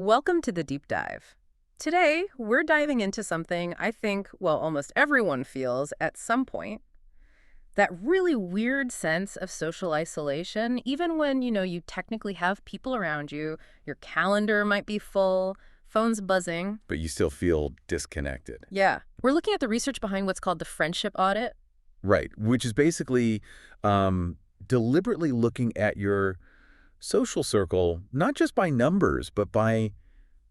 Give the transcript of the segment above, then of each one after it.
Welcome to the deep dive. Today, we're diving into something I think, well, almost everyone feels at some point. That really weird sense of social isolation, even when, you technically have people around you, your calendar might be full, phone's buzzing. But you still feel disconnected. Yeah. We're looking at the research behind what's called the friendship audit. Right, which is basically deliberately looking at your social circle, not just by numbers, but by,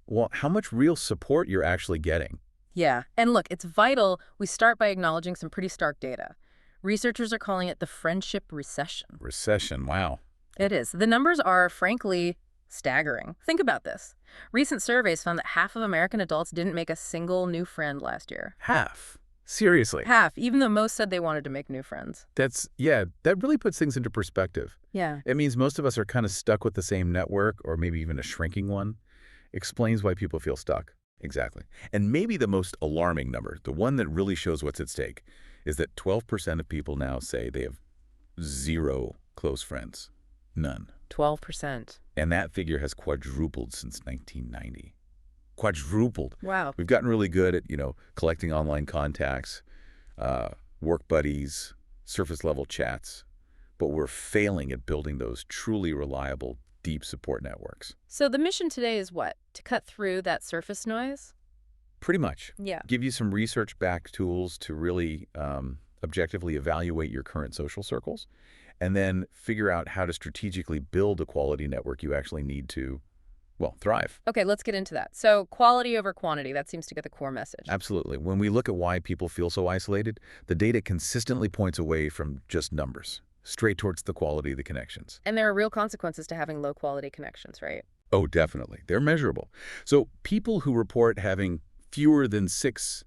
well, how much real support you're actually getting. Yeah. And look, it's vital we start by acknowledging some pretty stark data. Researchers are calling it the friendship recession. Recession, wow. It is. The numbers are, frankly, staggering. Think about this. Recent surveys found that half of American adults didn't make a single new friend last year. Half. Seriously. Half, even though most said they wanted to make new friends. That really puts things into perspective. Yeah. It means most of us are kind of stuck with the same network, or maybe even a shrinking one. Explains why people feel stuck. Exactly. And maybe the most alarming number, the one that really shows what's at stake, is that 12% of people now say they have zero close friends. None. 12%. And that figure has quadrupled since 1990. Quadrupled. Wow. We've gotten really good at, collecting online contacts, work buddies, surface-level chats, but we're failing at building those truly reliable, deep support networks. So the mission today is what? To cut through that surface noise? Pretty much. Yeah. Give you some research-backed tools to really objectively evaluate your current social circles, and then figure out how to strategically build a quality network you actually need to, well, thrive. Okay, let's get into that. So quality over quantity, that seems to get the core message. Absolutely. When we look at why people feel so isolated, the data consistently points away from just numbers, straight towards the quality of the connections. And there are real consequences to having low-quality connections, right? Oh, definitely. They're measurable. So people who report having fewer than 6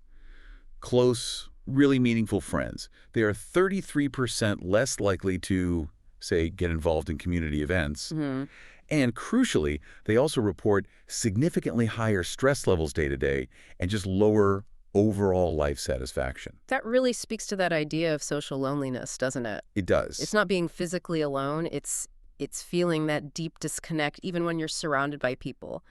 close, really meaningful friends, they are 33% less likely to, say, get involved in community events. Mm-hmm. And crucially, they also report significantly higher stress levels day to day and just lower overall life satisfaction. That really speaks to that idea of social loneliness, doesn't it? It does. It's not being physically alone. It's feeling that deep disconnect even when you're surrounded by people,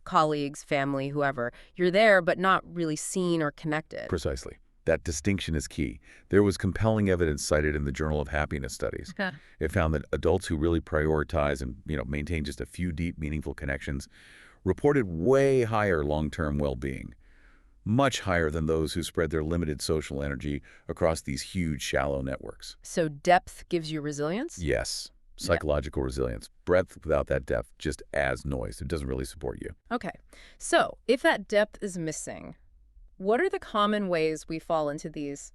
colleagues, family, whoever. You're there, but not really seen or connected. Precisely. That distinction is key. There was compelling evidence cited in the Journal of Happiness studies. Okay. It found that adults who really prioritize and maintain just a few deep, meaningful connections reported way higher long-term well-being, much higher than those who spread their limited social energy across these huge, shallow networks. So depth gives you resilience? Yes. Psychological resilience. Breadth without that depth just adds noise. It doesn't really support you. Okay. So if that depth is missing, what are the common ways we fall into these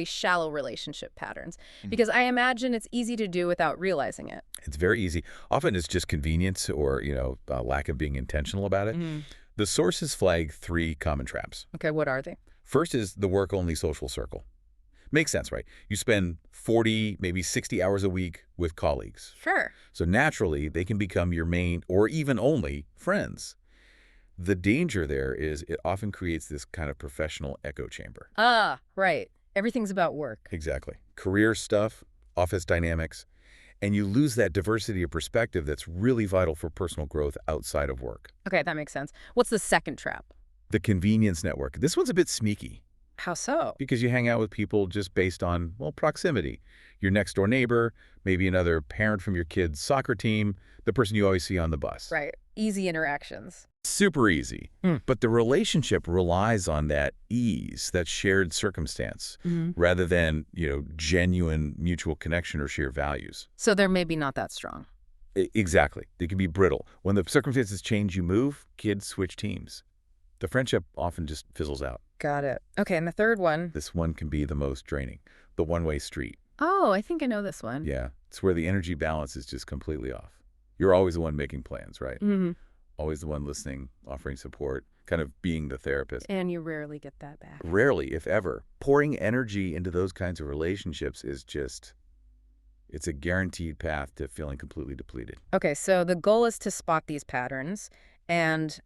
shallow relationship patterns? Because I imagine it's easy to do without realizing it. It's very easy. Often it's just convenience or, lack of being intentional about it. The sources flag 3 common traps. Okay, what are they? First is the work-only social circle. Makes sense, right? You spend 40, maybe 60 hours a week with colleagues. Sure. So naturally, they can become your main or even only friends. The danger there is it often creates this kind of professional echo chamber. Ah, right. Everything's about work. Exactly. Career stuff, office dynamics, and you lose that diversity of perspective that's really vital for personal growth outside of work. Okay, that makes sense. What's the second trap? The convenience network. This one's a bit sneaky. How so? Because you hang out with people just based on, proximity. Your next door neighbor, maybe another parent from your kid's soccer team, the person you always see on the bus. Right. Easy interactions. Super easy. But the relationship relies on that ease, that shared circumstance, rather than, genuine mutual connection or shared values. So they're maybe not that strong. Exactly. They can be brittle. When the circumstances change, you move, kids switch teams. The friendship often just fizzles out. Got it. Okay, and the third one? This one can be the most draining. The one-way street. Oh, I think I know this one. Yeah. It's where the energy balance is just completely off. You're always the one making plans, right? Mm-hmm. Always the one listening, offering support, kind of being the therapist. And you rarely get that back. Rarely, if ever. Pouring energy into those kinds of relationships is just, it's a guaranteed path to feeling completely depleted. Okay, so the goal is to spot these patterns and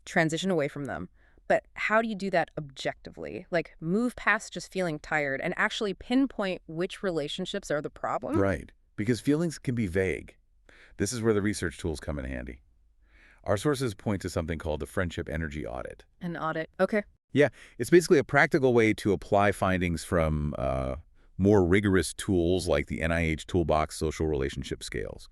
transition away from them. But how do you do that objectively? Like, move past just feeling tired and actually pinpoint which relationships are the problem? Right, because feelings can be vague. This is where the research tools come in handy. Our sources point to something called the Friendship Energy Audit. An audit. Okay. Yeah, it's basically a practical way to apply findings from more rigorous tools like the NIH Toolbox Social Relationship Scales.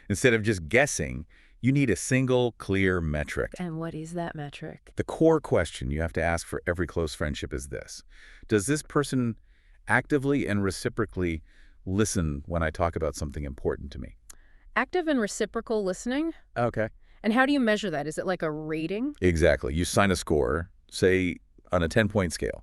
Instead of just guessing, you need a single, clear metric. And what is that metric? The core question you have to ask for every close friendship is this: does this person actively and reciprocally listen when I talk about something important to me? Active and reciprocal listening? Okay. And how do you measure that? Is it like a rating? Exactly. You sign a score, say on a 10-point scale.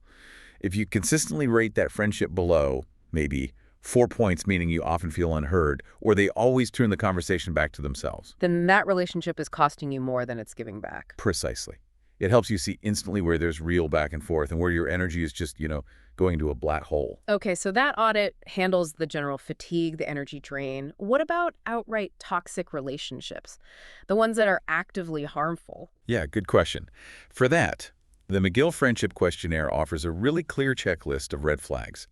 If you consistently rate that friendship below, maybe 4 points, meaning you often feel unheard, or they always turn the conversation back to themselves. Then that relationship is costing you more than it's giving back. Precisely. It helps you see instantly where there's real back and forth and where your energy is just, going to a black hole. Okay, so that audit handles the general fatigue, the energy drain. What about outright toxic relationships? The ones that are actively harmful? Yeah, good question. For that, the McGill Friendship Questionnaire offers a really clear checklist of red flags.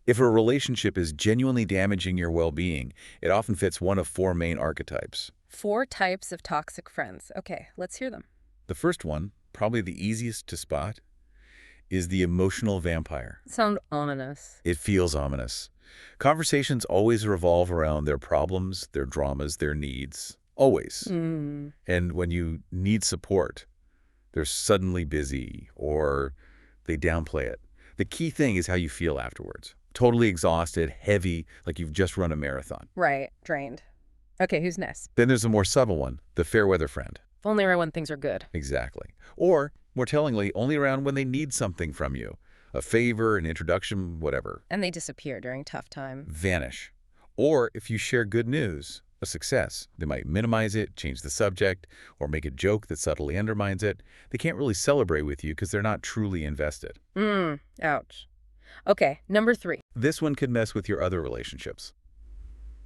If a relationship is genuinely damaging your well-being, it often fits one of 4 main archetypes. 4 types of toxic friends. Okay, let's hear them. The first one, probably the easiest to spot, is the emotional vampire. Sound ominous. It feels ominous. Conversations always revolve around their problems, their dramas, their needs. Always. And when you need support, they're suddenly busy or they downplay it. The key thing is how you feel afterwards. Totally exhausted, heavy, like you've just run a marathon. Right, drained. Okay, who's next? Then there's a more subtle one, the fair weather friend. Only around when things are good. Exactly. Or, more tellingly, only around when they need something from you. A favor, an introduction, whatever. And they disappear during tough time. Vanish. Or if you share good news, a success, they might minimize it, change the subject, or make a joke that subtly undermines it. They can't really celebrate with you because they're not truly invested. Ouch. Okay, number 3. This one could mess with your other relationships.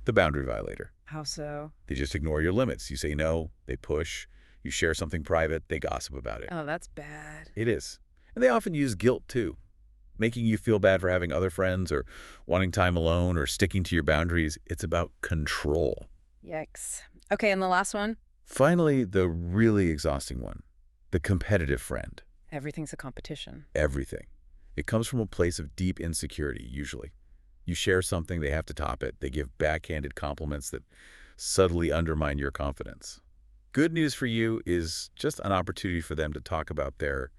The boundary violator. How so? They just ignore your limits. You say no, they push. You share something private, they gossip about it. Oh, that's bad. It is. And they often use guilt, too. Making you feel bad for having other friends or wanting time alone or sticking to your boundaries. It's about control. Yikes. Okay, and the last one? Finally, the really exhausting one. The competitive friend. Everything's a competition. Everything. It comes from a place of deep insecurity, usually. You share something, they have to top it. They give backhanded compliments that subtly undermine your confidence. Good news for you is just an opportunity for them to talk about their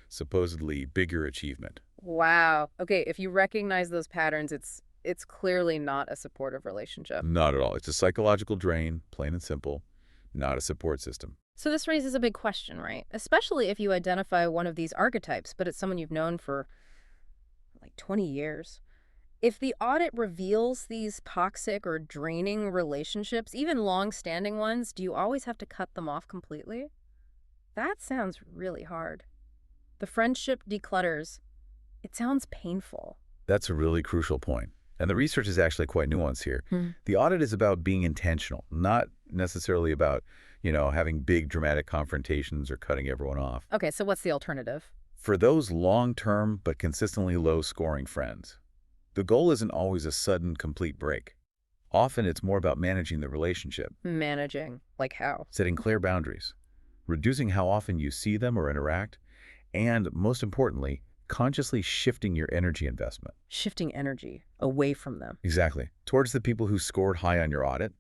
supposedly bigger achievement. Wow. Okay, if you recognize those patterns, it's clearly not a supportive relationship. Not at all. It's a psychological drain, plain and simple, not a support system. So this raises a big question, right? Especially if you identify one of these archetypes, but it's someone you've known for like 20 years. If the audit reveals these toxic or draining relationships, even long-standing ones, do you always have to cut them off completely? That sounds really hard. The friendship declutters. It sounds painful. That's a really crucial point. And the research is actually quite nuanced here. The audit is about being intentional, not necessarily about, having big dramatic confrontations or cutting everyone off. Okay, so what's the alternative? For those long-term but consistently low-scoring friends, the goal isn't always a sudden, complete break. Often it's more about managing the relationship. Managing. Like how? Setting clear boundaries. Reducing how often you see them or interact. And, most importantly, consciously shifting your energy investment. Shifting energy away from them. Exactly. Towards the people who scored high on your audit,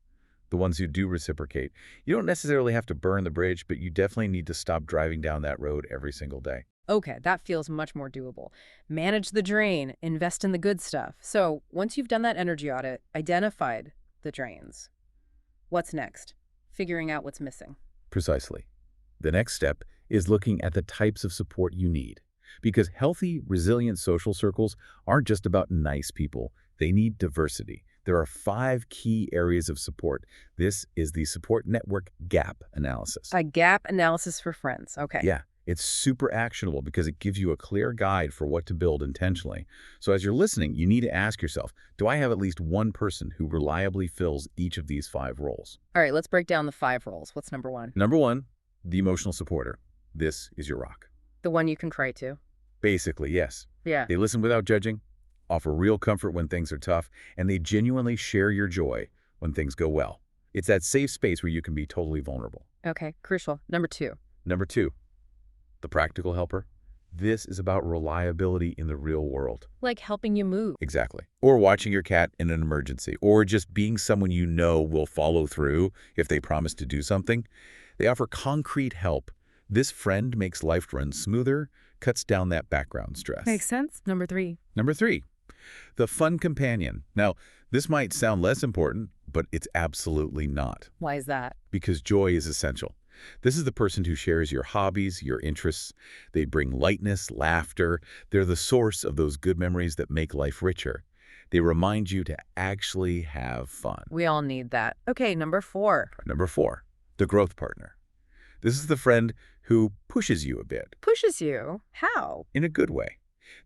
the ones who do reciprocate. You don't necessarily have to burn the bridge, but you definitely need to stop driving down that road every single day. Okay, that feels much more doable. Manage the drain, invest in the good stuff. So once you've done that energy audit, identified the drains, what's next? Figuring out what's missing. Precisely. The next step is looking at the types of support you need. Because healthy, resilient social circles aren't just about nice people. They need diversity. There are 5 key areas of support. This is the support network gap analysis. A gap analysis for friends. Okay. Yeah. It's super actionable because it gives you a clear guide for what to build intentionally. So as you're listening, you need to ask yourself, do I have at least one person who reliably fills each of these 5 roles? All right, let's break down the 5 roles. What's number 1? Number 1, the emotional supporter. This is your rock. The one you can cry to. Basically, yes. Yeah. They listen without judging, offer real comfort when things are tough, and they genuinely share your joy when things go well. It's that safe space where you can be totally vulnerable. Okay, crucial. Number 2. Number 2, the practical helper. This is about reliability in the real world. Like helping you move. Exactly. Or watching your cat in an emergency, or just being someone you know will follow through if they promise to do something. They offer concrete help. This friend makes life run smoother, cuts down that background stress. Makes sense. Number 3. Number 3, the fun companion. Now, this might sound less important, but it's absolutely not, Why is that? because joy is essential. This is the person who shares your hobbies, your interests. They bring lightness, laughter. They're the source of those good memories that make life richer. They remind you to actually have fun. We all need that. Okay, number 4. Number 4, the growth partner. This is the friend who pushes you a bit, Pushes you. How? in a good way.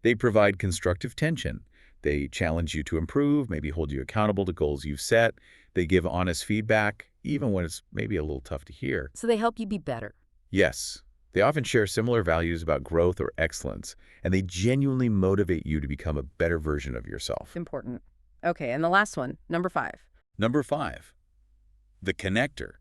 They provide constructive tension. They challenge you to improve, maybe hold you accountable to goals you've set. They give honest feedback, even when it's maybe a little tough to hear. So they help you be better. Yes, they often share similar values about growth or excellence, and they genuinely motivate you to become a better version of yourself. Important. Okay, and the last one, number 5. Number 5, the connector.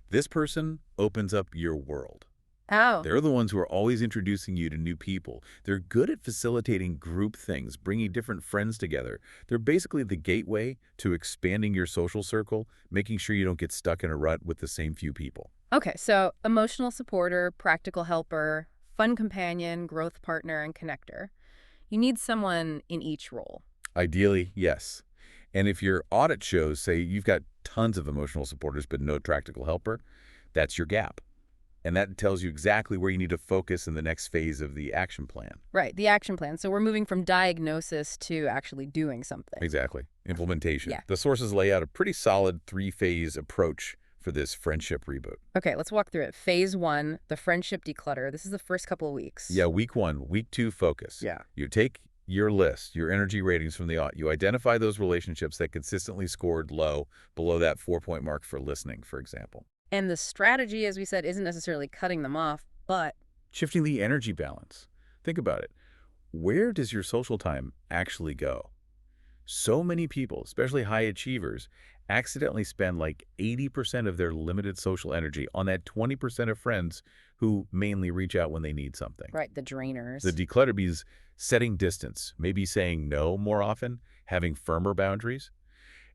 This person opens up your world. Oh. They're the ones who are always introducing you to new people. They're good at facilitating group things, bringing different friends together. They're basically the gateway to expanding your social circle, making sure you don't get stuck in a rut with the same few people. Okay, so emotional supporter, practical helper, fun companion, growth partner, and connector. You need someone in each role. Ideally, yes. And if your audit shows, say, you've got tons of emotional supporters but no practical helper, that's your gap. And that tells you exactly where you need to focus in the next phase of the action plan. Right, the action plan. So we're moving from diagnosis to actually doing something. Exactly. Implementation. Yeah. The sources lay out a pretty solid 3-phase approach for this friendship reboot. Okay, let's walk through it. Phase 1, the friendship declutter. This is the first couple of weeks. Yeah, week 1. Week 2, focus. Yeah. You take your list, your energy ratings from the audit. You identify those relationships that consistently scored low, below that 4-point mark for listening, for example. And the strategy, as we said, isn't necessarily cutting them off, but Shifting the energy balance. Think about it. Where does your social time actually go? So many people, especially high achievers, accidentally spend like 80% of their limited social energy on that 20% of friends who mainly reach out when they need something. right, the drainers. The declutter means setting distance, maybe saying no more often, having firmer boundaries,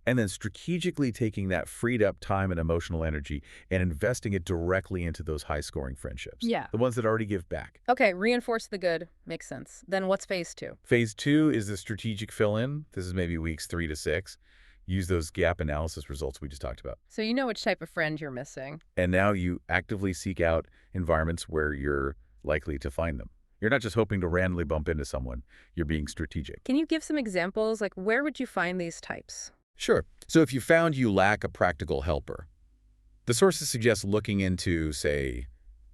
and then strategically taking that freed up time and emotional energy and investing it directly into those high-scoring friendships. Yeah. The ones that already give back. Okay, reinforce the good. Makes sense. Then what's phase 2? Phase 2 is the strategic fill-in. This is maybe weeks 3 to 6. Use those gap analysis results we just talked about. So you know which type of friend you're missing. And now you actively seek out environments where you're likely to find them. You're not just hoping to randomly bump into someone. You're being strategic. Can you give some examples? Like, where would you find these types? Sure. So if you found you lack a practical helper, the sources suggest looking into, say,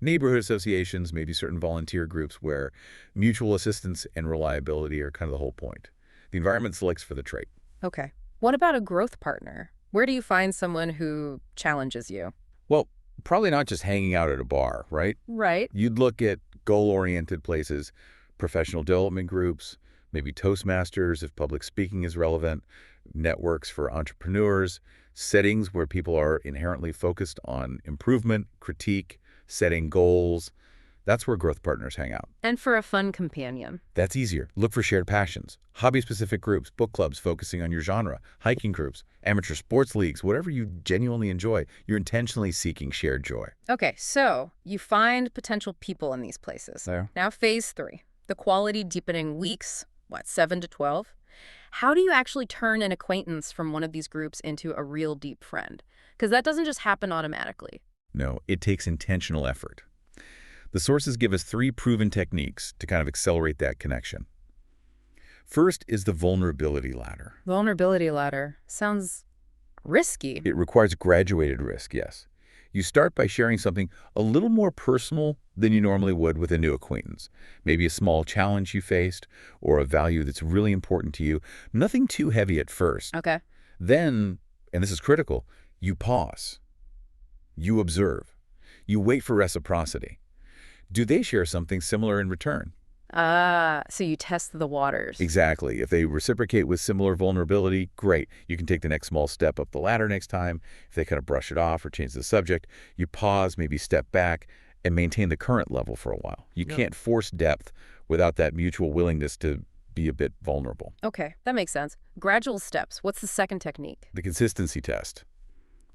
neighborhood associations, maybe certain volunteer groups where mutual assistance and reliability are kind of the whole point. The environment selects for the trait. Okay. What about a growth partner? Where do you find someone who challenges you? Well, probably not just hanging out at a bar, right? Right. You'd look at goal-oriented places, professional development groups, maybe Toastmasters if public speaking is relevant, networks for entrepreneurs, settings where people are inherently focused on improvement, critique, setting goals. That's where growth partners hang out. And for a fun companion. That's easier. Look for shared passions, hobby-specific groups, book clubs focusing on your genre, hiking groups, amateur sports leagues, whatever you genuinely enjoy. You're intentionally seeking shared joy. Okay, so you find potential people in these places. There. Now phase 3, the quality deepening weeks, 7 to 12? How do you actually turn an acquaintance from one of these groups into a real deep friend? Because that doesn't just happen automatically. No, it takes intentional effort. The sources give us 3 proven techniques to kind of accelerate that connection. First is the vulnerability ladder. Vulnerability ladder. Sounds risky. It requires graduated risk, yes. You start by sharing something a little more personal than you normally would with a new acquaintance. Maybe a small challenge you faced or a value that's really important to you. Nothing too heavy at first. Okay. Then, and this is critical, you pause. You observe. You wait for reciprocity. Do they share something similar in return? Ah, so you test the waters. Exactly. If they reciprocate with similar vulnerability, great. You can take the next small step up the ladder next time. If they kind of brush it off or change the subject, you pause, maybe step back, and maintain the current level for a while. You Yep. can't force depth without that mutual willingness to be a bit vulnerable. Okay, that makes sense. Gradual steps. What's the second technique? The consistency test.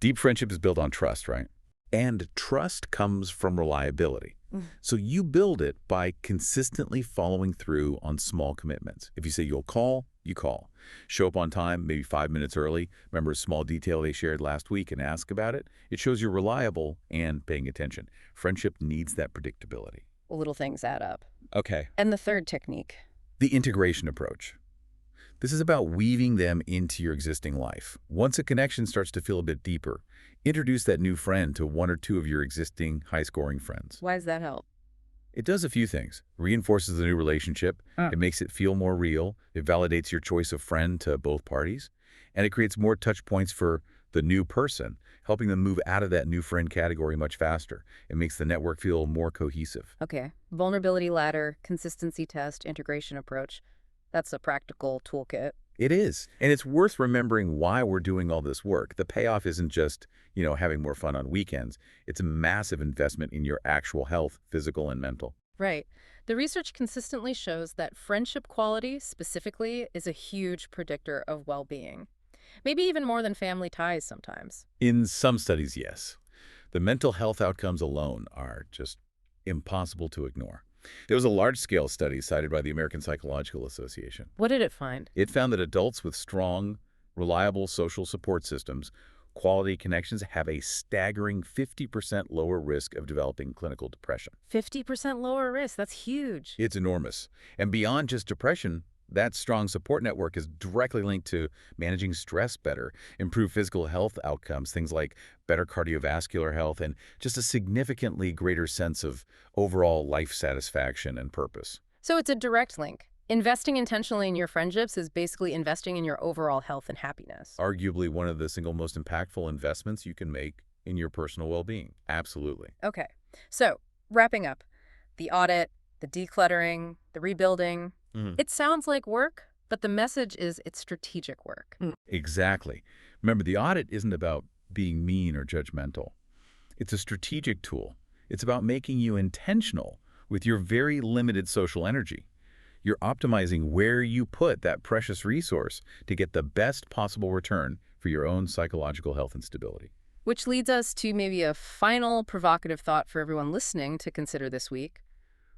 Deep friendship is built on trust, right? And trust comes from reliability. Mm. So you build it by consistently following through on small commitments. If you say you'll call, you call. Show up on time, maybe 5 minutes early. Remember a small detail they shared last week and ask about it. It shows you're reliable and paying attention. Friendship needs that predictability. Little things add up. Okay. And the third technique? The integration approach. This is about weaving them into your existing life. Once a connection starts to feel a bit deeper, introduce that new friend to one or two of your existing high-scoring friends. Why does that help? It does a few things. Reinforces the new relationship. It makes it feel more real. It validates your choice of friend to both parties. And it creates more touch points for the new person, helping them move out of that new friend category much faster. It makes the network feel more cohesive. Okay, vulnerability ladder, consistency test, integration approach. That's a practical toolkit. It is. And it's worth remembering why we're doing all this work. The payoff isn't just, having more fun on weekends. It's a massive investment in your actual health, physical and mental. Right. The research consistently shows that friendship quality, specifically, is a huge predictor of well-being. Maybe even more than family ties sometimes. In some studies, yes. The mental health outcomes alone are just impossible to ignore. There was a large-scale study cited by the American Psychological Association. What did it find? It found that adults with strong, reliable social support systems, quality connections, have a staggering 50% lower risk of developing clinical depression. 50% lower risk. That's huge. It's enormous. And beyond just depression, that strong support network is directly linked to managing stress better, improved physical health outcomes, things like better cardiovascular health, and just a significantly greater sense of overall life satisfaction and purpose. So it's a direct link. Investing intentionally in your friendships is basically investing in your overall health and happiness. Arguably one of the single most impactful investments you can make in your personal well-being. Absolutely. Okay. So, wrapping up, the audit, the decluttering, the rebuilding. It sounds like work, but the message is it's strategic work. Exactly. Remember, the audit isn't about being mean or judgmental. It's a strategic tool. It's about making you intentional with your very limited social energy. You're optimizing where you put that precious resource to get the best possible return for your own psychological health and stability. Which leads us to maybe a final provocative thought for everyone listening to consider this week.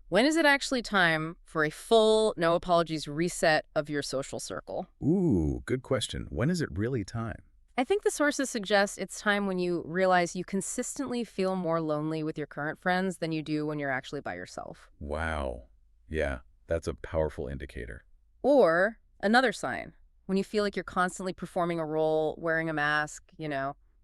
When is it actually time for a full, no apologies reset of your social circle? Ooh, good question. When is it really time? I think the sources suggest it's time when you realize you consistently feel more lonely with your current friends than you do when you're actually by yourself. Wow. Yeah, that's a powerful indicator. Or another sign, when you feel like you're constantly performing a role, wearing a mask,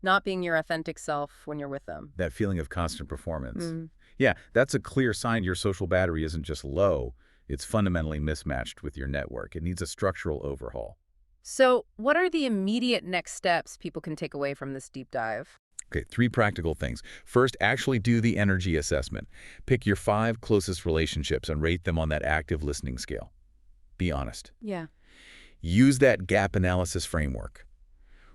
not being your authentic self when you're with them. That feeling of constant performance. Yeah, that's a clear sign your social battery isn't just low, it's fundamentally mismatched with your network. It needs a structural overhaul. So what are the immediate next steps people can take away from this deep dive? Okay, 3 practical things. First, actually do the energy assessment. Pick your 5 closest relationships and rate them on that active listening scale. Be honest. Yeah. Use that gap analysis framework.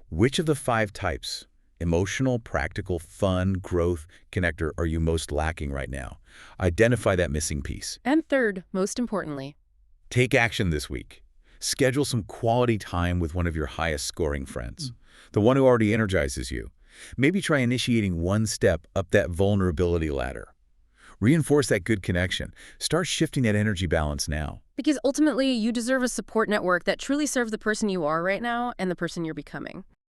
Which of the 5 types, emotional, practical, fun, growth, connector, are you most lacking right now? Identify that missing piece. And third, most importantly, Take action this week. Schedule some quality time with one of your highest scoring friends, the one who already energizes you. Maybe try initiating one step up that vulnerability ladder. Reinforce that good connection. Start shifting that energy balance now. because ultimately you deserve a support network that truly serves the person you are right now and the person you're becoming.